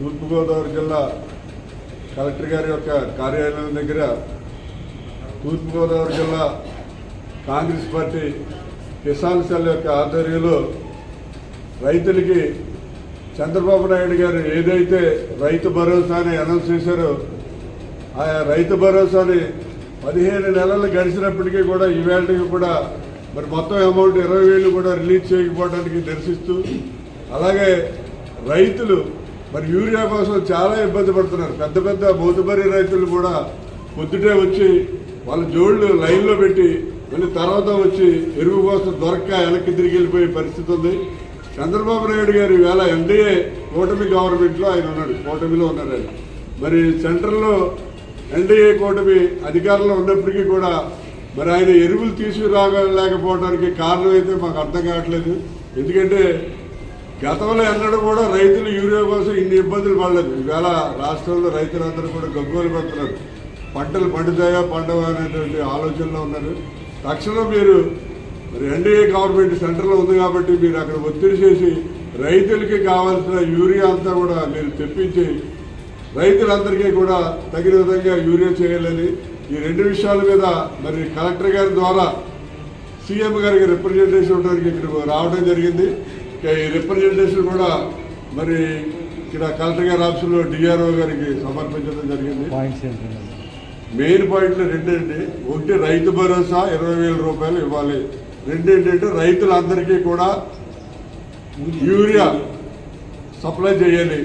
తూర్పుగోదావరి జిల్లా కలెక్టర్ గారి యొక్క కార్యాలయం దగ్గర తూర్పుగోదావరి జిల్లా కాంగ్రెస్ పార్టీ కిసాన్ సెల్ యొక్క ఆధ్వర్యంలో రైతులకి చంద్రబాబు నాయుడు గారు ఏదైతే రైతు భరోసాని అనౌన్స్ చేశారో ఆ రైతు భరోసాని 15 నెలలు గడిచినప్పటికీ కూడా ఈవేళకి కూడా మరి మొత్తం అమౌంట్ 20,000 కూడా రిలీజ్ చేయకపోవడానికి నిరసిస్తూ, అలాగే రైతులు మరి యూరియా కోసం చాలా ఇబ్బంది పడుతున్నారు. పెద్ద పెద్ద మోతుబరి రైతులు కూడా పొద్దుటే వచ్చి వాళ్ళ జోళ్ళు లైన్లో పెట్టి మళ్ళీ తర్వాత వచ్చి ఎరువు కోసం దొరక్క వెనక్కి తిరిగి వెళ్ళిపోయే పరిస్థితి ఉంది. చంద్రబాబు నాయుడు గారు ఈవేళ ఎన్డీఏ కూటమి గవర్నమెంట్లో ఆయన ఉన్నాడు, కూటమిలో ఉన్నారు ఆయన. మరి సెంట్రల్లో ఎన్డీఏ కూటమి అధికారంలో ఉన్నప్పటికీ కూడా మరి ఆయన ఎరువులు తీసుకురాలేకపోవడానికి కారణం అయితే మాకు అర్థం కావట్లేదు. ఎందుకంటే గతంలో ఎన్నడూ కూడా రైతులు యూరియా కోసం ఇన్ని ఇబ్బందులు పడలేదు. ఈవేళ రాష్ట్రంలో రైతులందరూ కూడా గగ్గోలు పెడుతున్నారు. పంటలు పండుతాయా పండవా అనేటువంటి ఆలోచనలో ఉన్నారు. తక్షణం మీరు మరి ఎన్డీఏ గవర్నమెంట్ సెంటర్లో ఉంది కాబట్టి మీరు అక్కడ ఒత్తిడి చేసి రైతులకి కావాల్సిన యూరియా అంతా కూడా మీరు తెప్పించి రైతులందరికీ కూడా తగిన విధంగా యూరియా చేయాలని ఈ 2 విషయాల మీద మరి కలెక్టర్ గారి ద్వారా సీఎం గారికి రిప్రజెంటేషన్ ఇవ్వడానికి ఇక్కడ రావడం జరిగింది. ఈ రిప్రజెంటేషన్ కూడా మరి ఇక్కడ కలెక్టర్ గారి ఆఫీసులో డిఆర్ఓ గారికి సమర్పించడం జరిగింది. మెయిన్ పాయింట్లు 2 అండి. ఒకటి రైతు భరోసా 20,000 రూపాయలు ఇవ్వాలి. 2 ఏంటంటే రైతులందరికీ కూడా యూరియా సప్లై చేయాలి,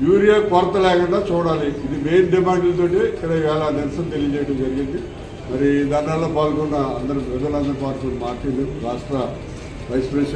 యూరియా కొరత లేకుండా చూడాలి. ఇది మెయిన్ డిమాండ్లతోటి ఇక్కడ ఇవాళ నిరసన తెలియజేయడం జరిగింది. మరి ధర్నాలో పాల్గొన్న అందరూ ప్రజలందరూ పాల్గొన్న పార్టీలు రాష్ట్ర వైస్ ప్రెసిడెంట్